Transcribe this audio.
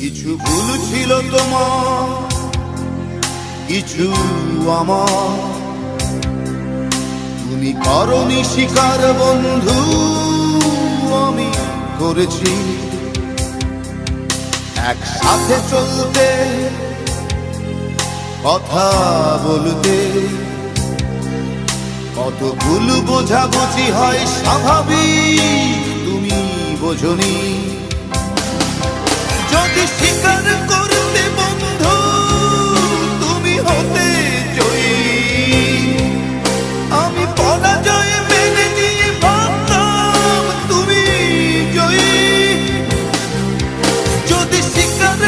কিছু ভুল ছিল তোমার, কিছু আমার। তুমি করনি স্বীকার বন্ধু, আমি করেছি। একসাথে চলতে, কথা বলতে, কত ভুল বোঝাবুঝি হয় স্বাভাবিক, তুমি বোঝনি। যদি স্বীকার করতে বন্ধু তুমি হতে জয়ী, আমি পরাজয় মেনে নিয়ে ভাবতাম তুমি জয়ী। যদি স্বীকার